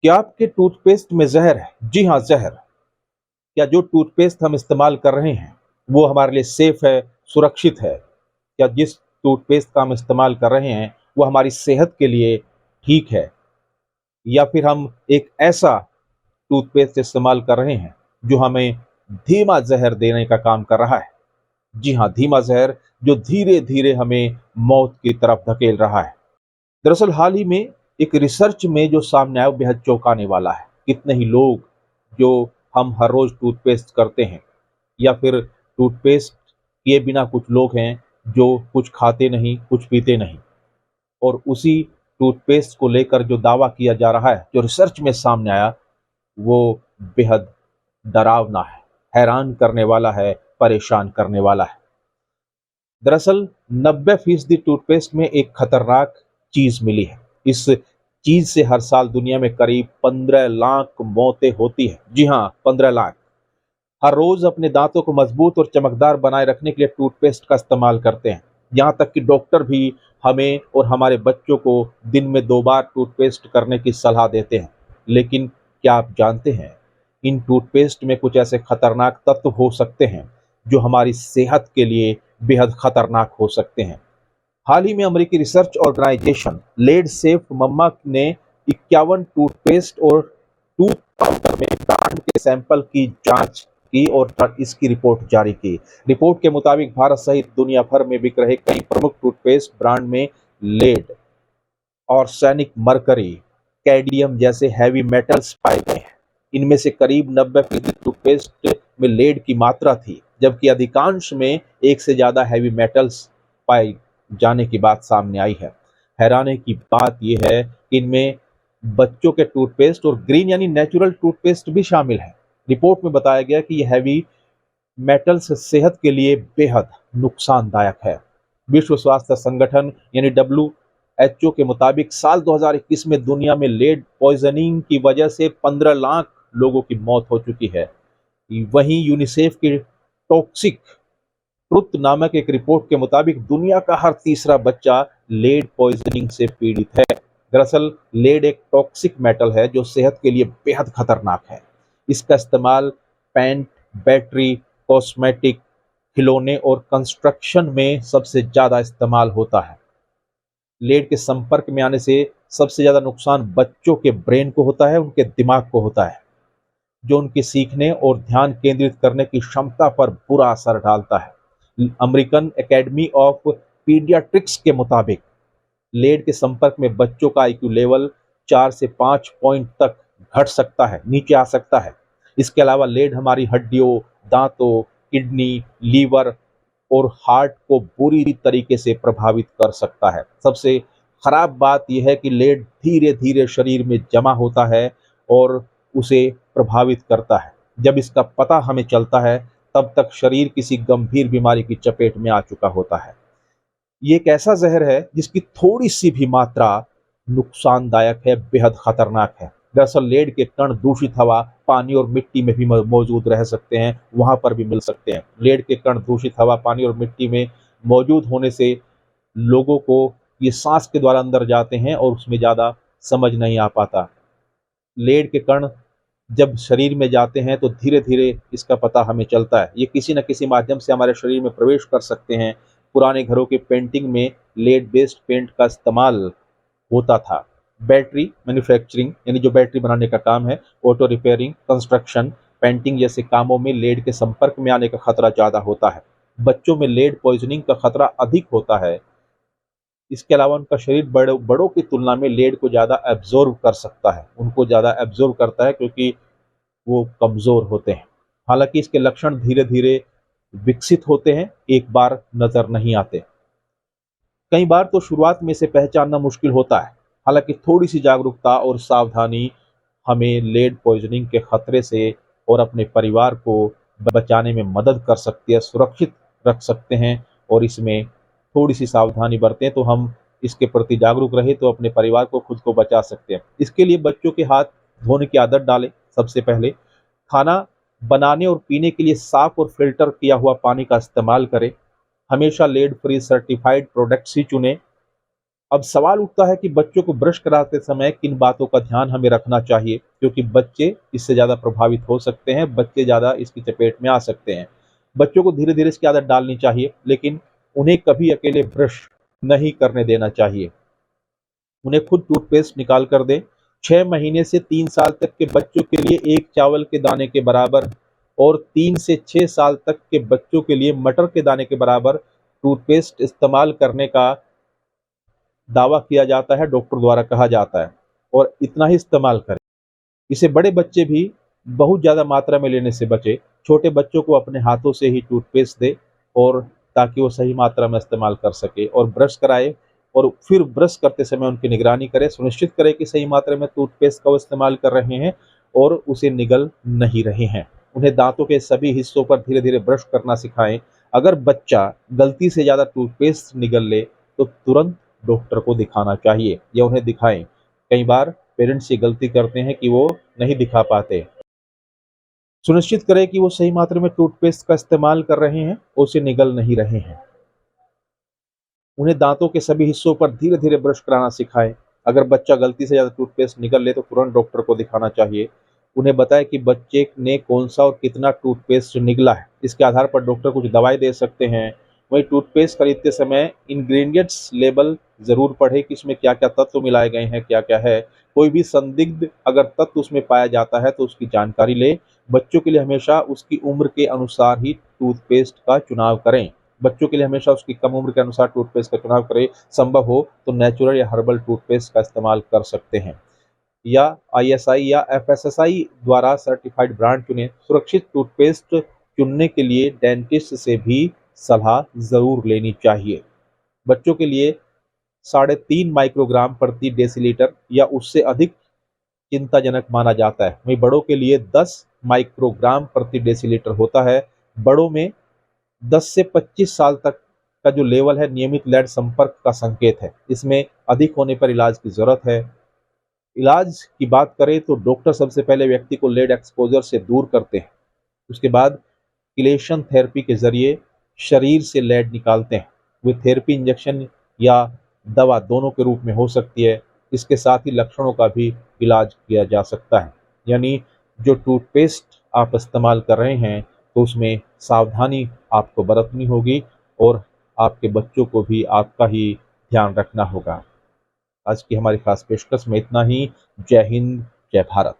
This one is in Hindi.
क्या आपके टूथपेस्ट में ज़हर है? जी हाँ, ज़हर। क्या जो टूथपेस्ट हम इस्तेमाल कर रहे हैं, वो हमारे लिए सेफ है, सुरक्षित है? क्या जिस टूथपेस्ट का हम इस्तेमाल कर रहे हैं, वो हमारी सेहत के लिए ठीक है? या फिर हम एक ऐसा टूथपेस्ट इस्तेमाल कर रहे हैं, जो हमें धीमा ज़हर देने का काम कर रहा है? जी हाँ, धीमा ज़हर जो धीरे-धीरे हमें मौत की तरफ धकेल रहा है। दरअसल हाल ही में एक रिसर्च में जो सामने आया वो बेहद चौंकाने वाला है। कितने ही लोग जो हम हर रोज़ टूथपेस्ट करते हैं या फिर टूथपेस्ट किए बिना कुछ लोग हैं जो कुछ खाते नहीं, कुछ पीते नहीं और उसी टूथपेस्ट को लेकर जो दावा किया जा रहा है, जो रिसर्च में सामने आया, वो बेहद डरावना है, हैरान करने वाला है, परेशान करने वाला है। दरअसल 90% टूथपेस्ट में एक खतरनाक चीज मिली है। इस चीज से हर साल दुनिया में करीब 15 लाख मौतें होती है। जी हाँ, 15 लाख। हर रोज अपने दांतों को मजबूत और चमकदार बनाए रखने के लिए टूथपेस्ट का इस्तेमाल करते हैं। यहाँ तक कि डॉक्टर भी हमें और हमारे बच्चों को दिन में 2 बार टूथपेस्ट करने की सलाह देते हैं। लेकिन क्या आप जानते हैं, इन टूथपेस्ट में कुछ ऐसे खतरनाक तत्व हो सकते हैं जो हमारी सेहत के लिए बेहद खतरनाक हो सकते हैं। हाल ही में अमेरिकी रिसर्च ऑर्गेनाइजेशन लेड सेफ मम्मा ने 51 टूथपेस्ट और टूथ पाउडर में ब्रांड के सैंपल की जांच की और इसकी रिपोर्ट जारी की। रिपोर्ट के मुताबिक भारत सहित दुनिया भर में बिक रहे कई प्रमुख टूथपेस्ट ब्रांड में लेड और सैनिक मरकरी, कैडमियम जैसे हैवी मेटल्स पाए गए हैं। इनमें से करीब 90% टूथपेस्ट में लेड की मात्रा थी, जबकि अधिकांश में एक से ज्यादा हैवी मेटल्स पाए जाने की बात सामने आई है। हैरानी की बात यह है कि इनमें बच्चों के टूथपेस्ट और ग्रीन यानी नेचुरल टूथपेस्ट भी शामिल है। रिपोर्ट में बताया गया कि यह हैवी मेटल्स सेहत के लिए बेहद नुकसानदायक है। विश्व स्वास्थ्य संगठन यानी WHO के मुताबिक साल 2021 में दुनिया में लेड पॉइजनिंग की वजह से 15 लाख लोगों की मौत हो चुकी है। वहीं यूनिसेफ की टॉक्सिक ट्रुथ नामक एक रिपोर्ट के मुताबिक दुनिया का हर तीसरा बच्चा लेड पॉइजनिंग से पीड़ित है। दरअसल लेड एक टॉक्सिक मेटल है जो सेहत के लिए बेहद खतरनाक है। इसका इस्तेमाल पेंट, बैटरी, कॉस्मेटिक, खिलौने और कंस्ट्रक्शन में सबसे ज्यादा इस्तेमाल होता है। लेड के संपर्क में आने से सबसे ज्यादा नुकसान बच्चों के ब्रेन को होता है, उनके दिमाग को होता है, जो उनके सीखने और ध्यान केंद्रित करने की क्षमता पर बुरा असर डालता है। अमेरिकन एकेडमी ऑफ पीडियाट्रिक्स के मुताबिक लेड के संपर्क में बच्चों का आईक्यू लेवल 4 से 5 पॉइंट तक घट सकता है, नीचे आ सकता है। इसके अलावा लेड हमारी हड्डियों, दांतों, किडनी, लीवर और हार्ट को बुरी तरीके से प्रभावित कर सकता है। सबसे खराब बात यह है कि लेड धीरे-धीरे शरीर में जमा होता है और उसे प्रभावित करता है। जब इसका पता हमें चलता है, तब तक शरीर किसी गंभीर बीमारी की चपेट में आ चुका होता है। ये एक ऐसा ज़हर है जिसकी थोड़ी-सी भी मात्रा नुकसानदायक है, बेहद खतरनाक है। दरअसल लेड के कण दूषित हवा, पानी और मिट्टी में भी मौजूद रह सकते हैं, वहाँ पर भी मिल सकते हैं। लेड के कण दूषित हवा, पानी और मिट्टी में मौजूद होने से लोगों को ये साँस के द्वारा अंदर जाते हैं और उसमें ज़्यादा समझ नहीं आ पाता। लेड के कण जब शरीर में जाते हैं तो धीरे-धीरे इसका पता हमें चलता है। ये किसी न किसी माध्यम से हमारे शरीर में प्रवेश कर सकते हैं। पुराने घरों की पेंटिंग में लेड बेस्ड पेंट का इस्तेमाल होता था। बैटरी मैन्युफैक्चरिंग यानी जो बैटरी बनाने का काम है, ऑटो रिपेयरिंग, कंस्ट्रक्शन, पेंटिंग जैसे कामों में लेड के संपर्क में आने का खतरा ज़्यादा होता है। बच्चों में लेड पॉइज़निंग का खतरा अधिक होता है। इसके अलावा उनका शरीर बड़ों बड़ों की तुलना में लेड को ज़्यादा एब्ज़ॉर्ब कर सकता है, उनको ज़्यादा एब्ज़ॉर्ब करता है क्योंकि वो कमज़ोर होते हैं। हालाँकि इसके लक्षण धीरे-धीरे विकसित होते हैं, एक बार नज़र नहीं आते। कई बार तो शुरुआत में इसे पहचानना मुश्किल होता है। हालाँकि थोड़ी-सी जागरूकता और सावधानी हमें लेड पॉइज़निंग के खतरे से और अपने परिवार को बचाने में मदद कर सकती है, सुरक्षित रख सकते हैं और इसमें थोड़ी-सी सावधानी बरतें तो हम इसके प्रति जागरूक रहें तो अपने परिवार को, खुद को बचा सकते हैं। इसके लिए बच्चों के हाथ धोने की आदत डालें सबसे पहले। खाना बनाने और पीने के लिए साफ और फ़िल्टर किया हुआ पानी का इस्तेमाल करें। हमेशा लेड फ्री सर्टिफाइड प्रोडक्ट्स ही चुनें। अब सवाल उठता है कि बच्चों को ब्रश कराते समय किन बातों का ध्यान हमें रखना चाहिए, क्योंकि बच्चे इससे ज़्यादा प्रभावित हो सकते हैं, बच्चे ज़्यादा इसकी चपेट में आ सकते हैं। बच्चों को धीरे-धीरे इसकी आदत डालनी चाहिए, लेकिन उन्हें कभी अकेले ब्रश नहीं करने देना चाहिए। उन्हें खुद टूथपेस्ट निकाल कर दें। 6 महीने से 3 साल तक के बच्चों के लिए 1 चावल के दाने के बराबर और 3 से 6 साल तक के बच्चों के लिए मटर के दाने के बराबर टूथपेस्ट इस्तेमाल करने का दावा किया जाता है, डॉक्टर द्वारा कहा जाता है, और इतना ही इस्तेमाल करें। इसे बड़े बच्चे भी बहुत ज़्यादा मात्रा में लेने से बचें। छोटे बच्चों को अपने हाथों से ही टूथपेस्ट दें, और ताकि वो सही मात्रा में इस्तेमाल कर सके, और ब्रश कराएँ और फिर ब्रश करते समय उनकी निगरानी करें, सुनिश्चित करें कि सही मात्रा में टूथपेस्ट का वो इस्तेमाल कर रहे हैं और उसे निगल नहीं रहे हैं। उन्हें दाँतों के सभी हिस्सों पर धीरे-धीरे ब्रश करना सिखाएँ। अगर बच्चा गलती से ज़्यादा टूथपेस्ट निगल ले, तो तुरंत डॉक्टर को दिखाना चाहिए या उन्हें दिखाएँ। कई बार पेरेंट्स ये गलती करते हैं कि वो नहीं दिखा पाते। सुनिश्चित करें कि वो सही मात्रा में टूथपेस्ट का इस्तेमाल कर रहे हैं और उसे निगल नहीं रहे हैं। उन्हें दांतों के सभी हिस्सों पर धीरे-धीरे ब्रश कराना सिखाएं। अगर बच्चा गलती से ज़्यादा टूथपेस्ट निगल ले तो तुरंत डॉक्टर को दिखाना चाहिए। उन्हें बताएं कि बच्चे ने कौन-सा और कितना टूथपेस्ट निगला है। इसके आधार पर डॉक्टर कुछ दवाएँ दे सकते हैं। वहीं टूथपेस्ट खरीदते समय इंग्रीडिएंट्स लेबल ज़रूर पढ़ें कि इसमें क्या-क्या तत्व मिलाए गए हैं, क्या-क्या है। कोई भी संदिग्ध अगर तत्व उसमें पाया जाता है तो उसकी जानकारी लें। बच्चों के लिए हमेशा उसकी उम्र के अनुसार ही टूथपेस्ट का चुनाव करें। बच्चों के लिए हमेशा उसकी कम उम्र के अनुसार टूथपेस्ट का चुनाव करें। संभव हो तो नेचुरल या हर्बल टूथपेस्ट का इस्तेमाल कर सकते हैं, या आईएसआई या एफएसएसआई द्वारा सर्टिफाइड ब्रांड चुनें। सुरक्षित टूथपेस्ट चुनने के लिए डेंटिस्ट से भी सलाह ज़रूर लेनी चाहिए। बच्चों के लिए 3.5 माइक्रोग्राम प्रति डेसीलीटर या उससे अधिक चिंताजनक माना जाता है। वहीं बड़ों के लिए 10 माइक्रोग्राम प्रति डेसीलीटर होता है। बड़ों में 10 से 25 साल तक का जो लेवल है नियमित लेड संपर्क का संकेत है। इसमें अधिक होने पर इलाज की ज़रूरत है। इलाज की बात करें तो डॉक्टर सबसे पहले व्यक्ति को लेड एक्सपोज़र से दूर करते हैं। उसके बाद किलेशन थेरेपी के ज़रिए शरीर से लेड निकालते हैं। वे थेरेपी इंजेक्शन या दवा दोनों के रूप में हो सकती है। इसके साथ ही लक्षणों का भी इलाज किया जा सकता है। यानी जो टूथपेस्ट आप इस्तेमाल कर रहे हैं तो उसमें सावधानी आपको बरतनी होगी, और आपके बच्चों को भी आपका ही ध्यान रखना होगा। आज की हमारी खास पेशकश में इतना ही। जय हिंद, जय भारत।